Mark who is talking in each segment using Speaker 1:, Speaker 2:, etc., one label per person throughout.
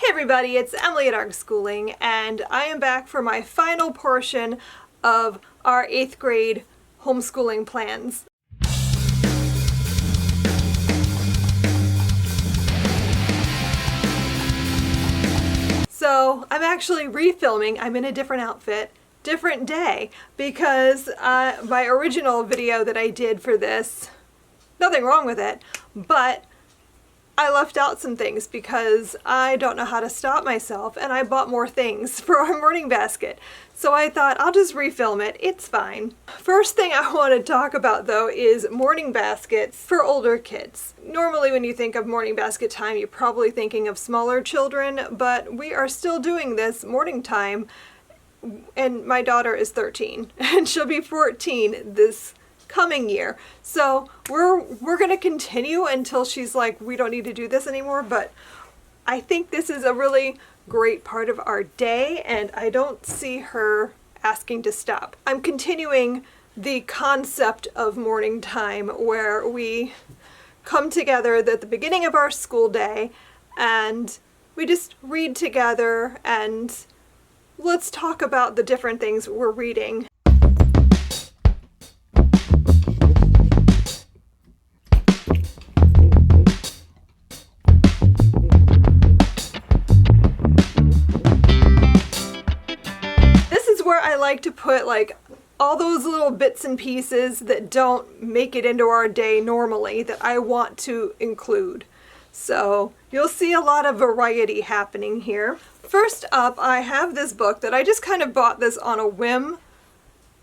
Speaker 1: Hey everybody, it's Emily at Schooling, and I am back for my final portion of our 8th grade homeschooling plans. So I'm actually refilming. I'm in a different outfit, different day, because my original video that I did for this, nothing wrong with it, but I left out some things because I don't know how to stop myself, and I bought more things for our morning basket. So I thought I'll just refilm it. It's fine. First thing I want to talk about though is morning baskets for older kids. Normally when you think of morning basket time, you're probably thinking of smaller children, but we are still doing this morning time, and my daughter is 13 and she'll be 14 this coming year. So we're gonna continue until she's like, we don't need to do this anymore, but I think this is a really great part of our day and I don't see her asking to stop. I'm continuing the concept of morning time where we come together at the beginning of our school day and we just read together and let's talk about the different things we're reading. I like to put like all those little bits and pieces that don't make it into our day normally that I want to include. So you'll see a lot of variety happening here. First up, I have this book that I just kind of bought this on a whim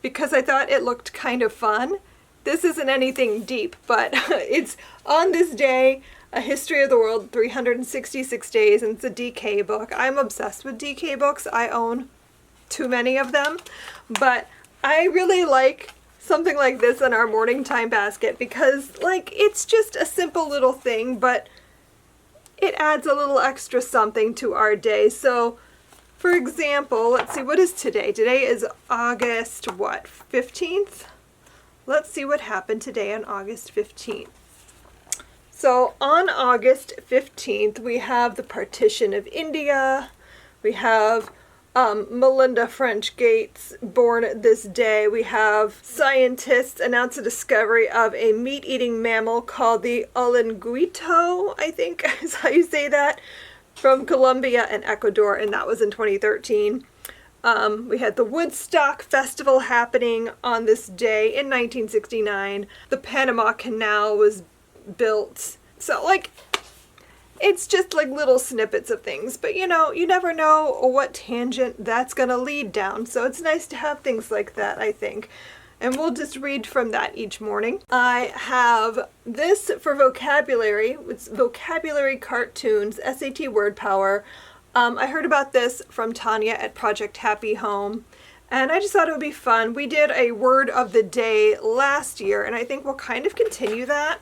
Speaker 1: because I thought it looked kind of fun. This isn't anything deep, but it's On This Day, A History of the World, 366 Days, and it's a DK book. I'm obsessed with DK books. I own too many of them, but I really like something like this in our morning time basket because like it's just a simple little thing, but it adds a little extra something to our day. So for example, let's see, what is today? Today is August 15th? Let's see what happened today on August 15th. So on August 15th, we have the partition of India. We have Melinda French Gates born this day. We have scientists announce the discovery of a meat-eating mammal called the olinguito, I think is how you say that, from Colombia and Ecuador, and that was in 2013. We had the Woodstock Festival happening on this day in 1969. The Panama Canal was built. So like, it's just like little snippets of things, but you know, you never know what tangent that's gonna lead down, so it's nice to have things like that, I think. And we'll just read from that each morning. I have this for vocabulary. It's vocabulary cartoons, SAT word power. I heard about this from Tanya at Project Happy Home, and I just thought it would be fun. We did a word of the day last year, and I think we'll kind of continue that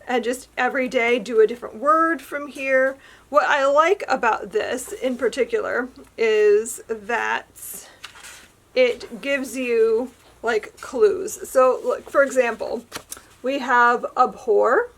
Speaker 1: and just every day do a different word from here. What I like about this in particular is that it gives you like clues. So look, for example, we have abhor,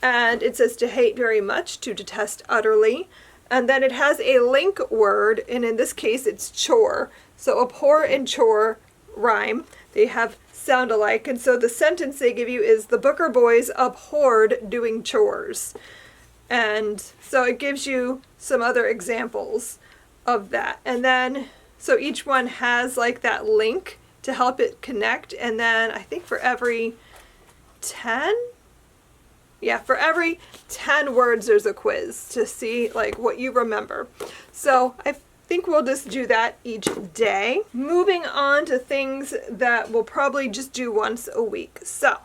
Speaker 1: and it says to hate very much, to detest utterly, and then it has a link word, and in this case it's chore. So abhor and chore rhyme. They have sound alike, and so the sentence they give you is the Booker boys abhorred doing chores. And so it gives you some other examples of that. And then so each one has like that link to help it connect, and then I think for every 10 words there's a quiz to see like what you remember. So I think we'll just do that each day. Moving on to things that we'll probably just do once a week. So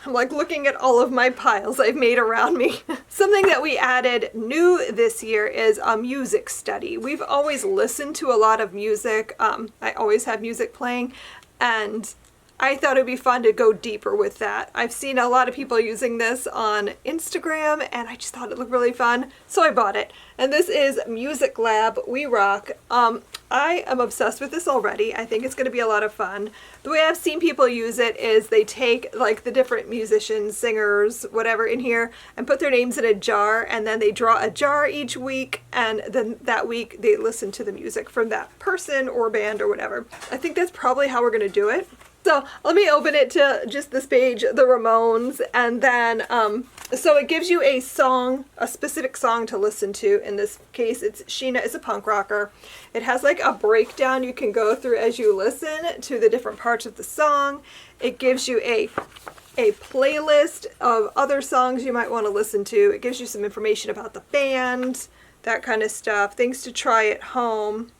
Speaker 1: I'm like looking at all of my piles I've made around me. Something that we added new this year is a music study. We've always listened to a lot of music. I always have music playing, and I thought it'd be fun to go deeper with that. I've seen a lot of people using this on Instagram and I just thought it looked really fun, so I bought it. And this is Music Lab We Rock. I am obsessed with this already. I think it's going to be a lot of fun. The way I've seen people use it is they take like the different musicians, singers, whatever in here and put their names in a jar, and then they draw a jar each week, and then that week they listen to the music from that person or band or whatever. I think that's probably how we're going to do it. So let me open it to just this page, the Ramones, and then, so it gives you a song, a specific song to listen to. In this case, it's Sheena is a punk rocker. It has like a breakdown you can go through as you listen to the different parts of the song. It gives you a playlist of other songs you might want to listen to. It gives you some information about the band, that kind of stuff, things to try at home.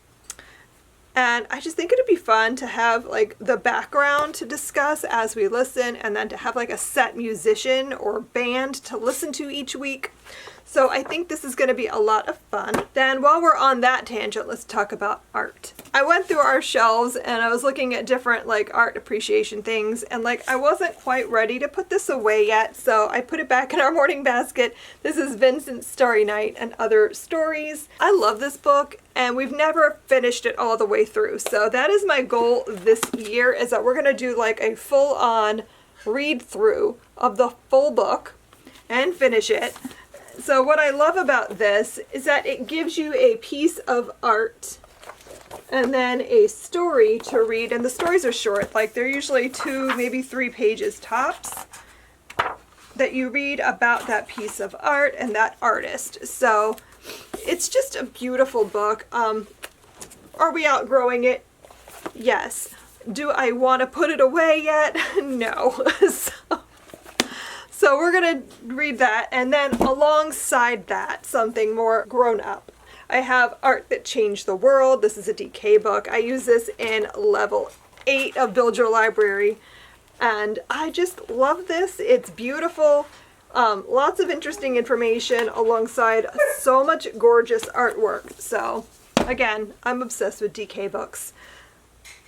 Speaker 1: And I just think it'd be fun to have like the background to discuss as we listen, and then to have like a set musician or band to listen to each week. So I think this is going to be a lot of fun. Then while we're on that tangent, let's talk about art. I went through our shelves and I was looking at different like art appreciation things, and like I wasn't quite ready to put this away yet, so I put it back in our morning basket. This is Vincent's Starry Night and Other Stories. I love this book and we've never finished it all the way through. So that is my goal this year, is that we're going to do like a full-on read through of the full book and finish it. So what I love about this is that it gives you a piece of art and then a story to read. And the stories are short, like they're usually 2, maybe 3 pages tops, that you read about that piece of art and that artist. So it's just a beautiful book. Are we outgrowing it? Yes. Do I want to put it away yet? No. So we're going to read that, and then alongside that, something more grown up. I have Art That Changed the World. This is a DK book. I use this in level 8 of Build Your Library, and I just love this. It's beautiful. Lots of interesting information alongside so much gorgeous artwork. So again, I'm obsessed with DK books.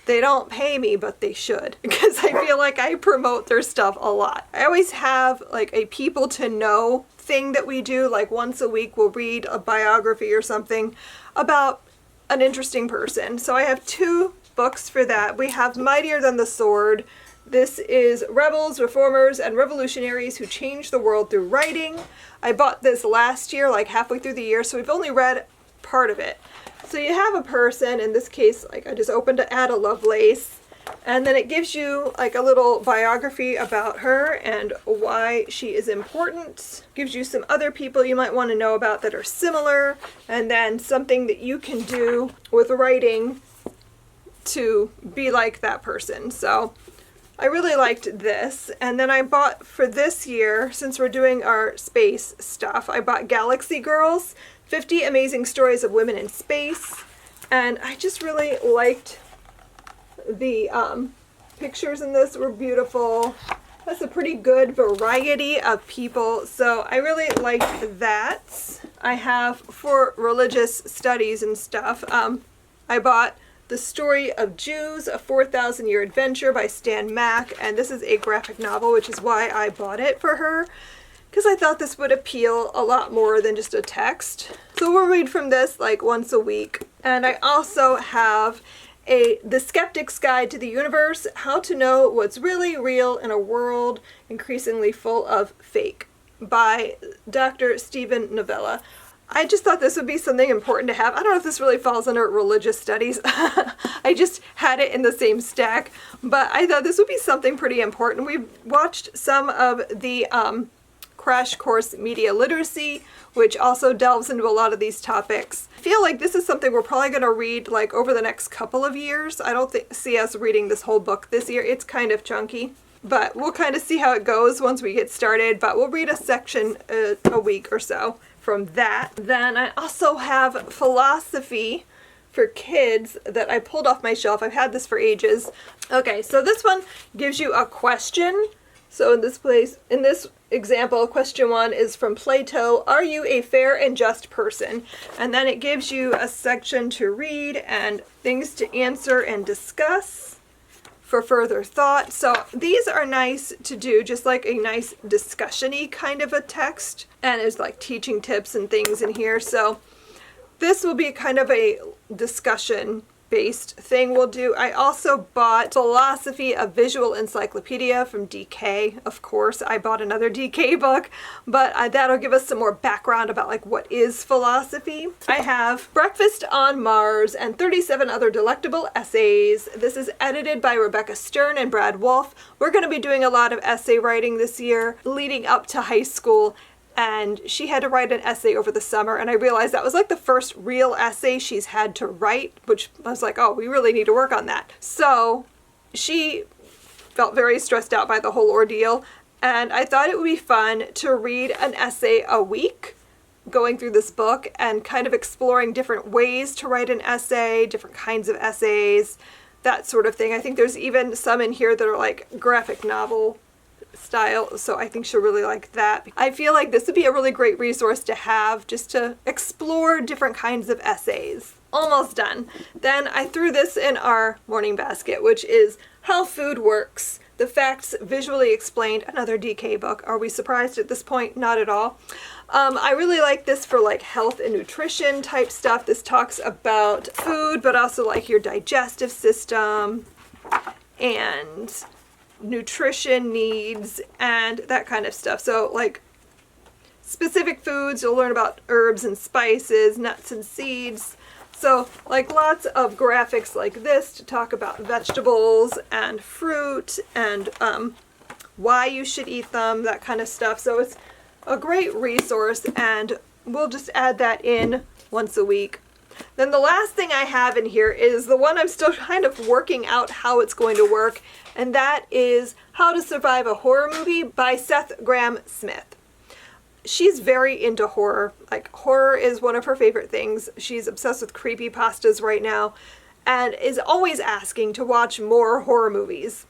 Speaker 1: They don't pay me, but they should, because I feel like I promote their stuff a lot. I always have like a people to know thing that we do, like once a week we'll read a biography or something about an interesting person. So I have 2 books for that. We have Mightier Than the Sword. This is Rebels, Reformers, and Revolutionaries Who Changed the World Through Writing. I bought this last year, like halfway through the year, so we've only read part of it. So you have a person, in this case, like I just opened to Ada Lovelace, and then it gives you like a little biography about her and why she is important. Gives you some other people you might want to know about that are similar, and then something that you can do with writing to be like that person. So I really liked this. And then I bought for this year, since we're doing our space stuff, I bought Galaxy Girls, 50 Amazing Stories of Women in Space. And I just really liked the pictures in this were beautiful. That's a pretty good variety of people, so I really liked that. I have, for religious studies and stuff, I bought The Story of Jews, A 4,000-Year Adventure by Stan Mack, and this is a graphic novel, which is why I bought it for her, because I thought this would appeal a lot more than just a text. So we'll read from this like once a week. And I also have The Skeptic's Guide to the Universe, How to Know What's Really Real in a World Increasingly Full of Fake, by Dr. Stephen Novella. I just thought this would be something important to have. I don't know if this really falls under religious studies. I just had it in the same stack, but I thought this would be something pretty important. We've watched some of the Crash Course Media Literacy, which also delves into a lot of these topics. I feel like this is something we're probably going to read like over the next couple of years. I don't see us reading this whole book this year. It's kind of chunky, but we'll kind of see how it goes once we get started. But we'll read a section a week or so from that. Then I also have Philosophy for Kids that I pulled off my shelf. I've had this for ages. Okay, so this one gives you a question. So in this example, question 1 is from Plato, are you a fair and just person? And then it gives you a section to read and things to answer and discuss. for further thought. So these are nice to do, just like a nice discussion-y kind of a text. And there's like teaching tips and things in here. So this will be kind of a discussion based thing we'll do. I also bought Philosophy, a Visual Encyclopedia from DK. Of course, I bought another DK book, but that'll give us some more background about like what is philosophy. I have Breakfast on Mars and 37 Other Delectable Essays. This is edited by Rebecca Stern and Brad Wolfe. We're going to be doing a lot of essay writing this year leading up to high school. And she had to write an essay over the summer, and I realized that was like the first real essay she's had to write, which I was like, oh, we really need to work on that. So she felt very stressed out by the whole ordeal, and I thought it would be fun to read an essay a week going through this book and kind of exploring different ways to write an essay, different kinds of essays, that sort of thing. I think there's even some in here that are like graphic novel style, so I think she'll really like that. I feel like this would be a really great resource to have just to explore different kinds of essays. Almost done. Then I threw this in our morning basket, which is How Food Works, The Facts Visually Explained, another DK book. Are we surprised at this point? Not at all. I really like this for like health and nutrition type stuff. This talks about food, but also like your digestive system and nutrition needs and that kind of stuff. So like specific foods, you'll learn about herbs and spices, nuts and seeds. So like lots of graphics like this to talk about vegetables and fruit and why you should eat them, that kind of stuff. So it's a great resource, and we'll just add that in once a week. Then the last thing I have in here is the one I'm still kind of working out how it's going to work, and that is How to Survive a Horror Movie by Seth Grahame-Smith. She's very into horror. Like, horror is one of her favorite things. She's obsessed with creepypastas right now and is always asking to watch more horror movies.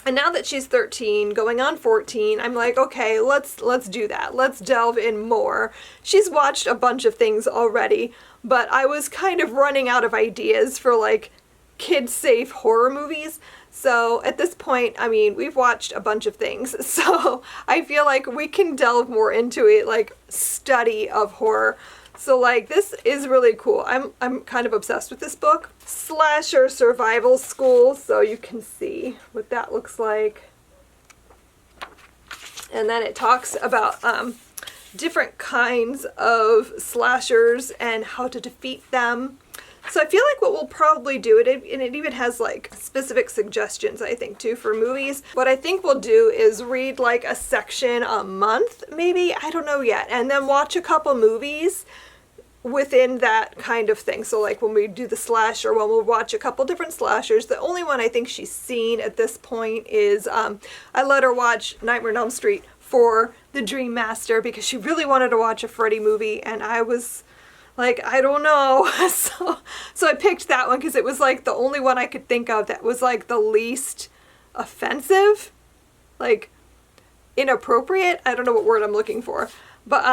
Speaker 1: And now that she's 13, going on 14, I'm like, okay, let's do that. Let's delve in more. She's watched a bunch of things already, but I was kind of running out of ideas for like kid-safe horror movies. So at this point, I mean, we've watched a bunch of things. So I feel like we can delve more into it, like study of horror. So like this is really cool. I'm kind of obsessed with this book. Slasher Survival School, so you can see what that looks like. And then it talks about different kinds of slashers and how to defeat them. So I feel like what we'll probably do, and it even has like specific suggestions, I think, too, for movies. What I think we'll do is read like a section a month, maybe, I don't know yet, and then watch a couple movies within that kind of thing. So like when we do the slasher, well, we'll watch a couple different slashers. The only one I think she's seen at this point is, I let her watch Nightmare on Elm Street for the Dream Master because she really wanted to watch a Freddy movie, and I was like, I don't know. So I picked that one because it was like the only one I could think of that was like the least offensive, like inappropriate. I don't know what word I'm looking for, but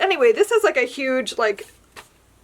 Speaker 1: anyway, this is like a huge like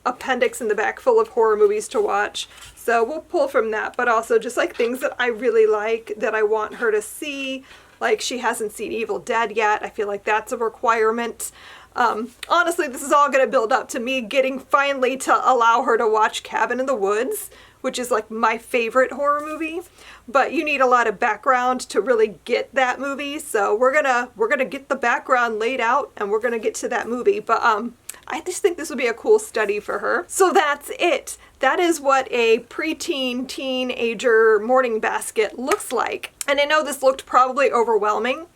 Speaker 1: appendix in the back full of horror movies to watch. So we'll pull from that, but also just like things that I really like that I want her to see. Like she hasn't seen Evil Dead yet. I feel like that's a requirement. Honestly, this is all going to build up to me getting finally to allow her to watch Cabin in the Woods, which is like my favorite horror movie. But you need a lot of background to really get that movie. So we're gonna get the background laid out and we're gonna get to that movie. But I just think this would be a cool study for her. So that's it. That is what a preteen teenager morning basket looks like. And I know this looked probably overwhelming,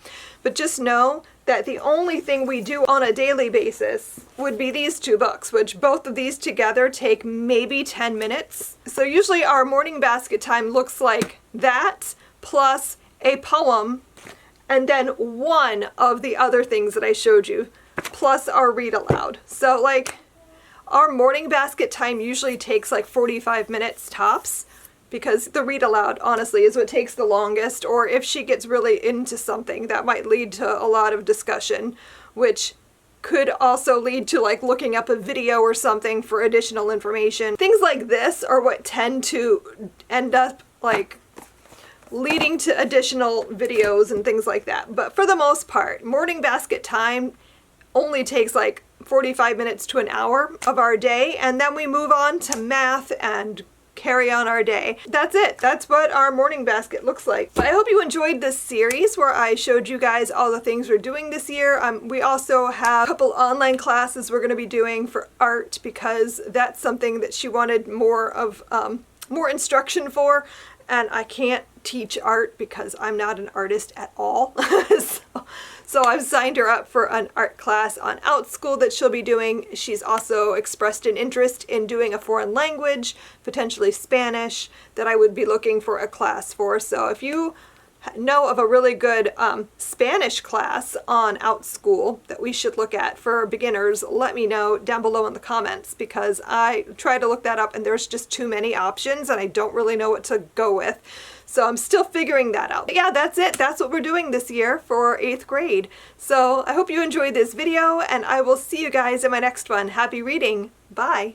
Speaker 1: but just know that the only thing we do on a daily basis would be these two books, which both of these together take maybe 10 minutes. So usually our morning basket time looks like that, plus a poem, and then one of the other things that I showed you, plus our read aloud. So like our morning basket time usually takes like 45 minutes tops, because the read aloud, honestly, is what takes the longest, or if she gets really into something, that might lead to a lot of discussion, which could also lead to like looking up a video or something for additional information. Things like this are what tend to end up like leading to additional videos and things like that. But for the most part, morning basket time only takes like 45 minutes to an hour of our day, and then we move on to math and carry on our day. That's it. That's what our morning basket looks like. But I hope you enjoyed this series where I showed you guys all the things we're doing this year. We also have a couple online classes we're going to be doing for art, because that's something that she wanted more of, more instruction for, and I can't teach art because I'm not an artist at all. So I've signed her up for an art class on Homeschool that she'll be doing. She's also expressed an interest in doing a foreign language, potentially Spanish, that I would be looking for a class for. So if you know of a really good Spanish class on Homeschool that we should look at for beginners, let me know down below in the comments, because I tried to look that up and there's just too many options and I don't really know what to go with. So I'm still figuring that out. But yeah, that's it. That's what we're doing this year for 8th grade. So I hope you enjoyed this video, and I will see you guys in my next one. Happy reading. Bye.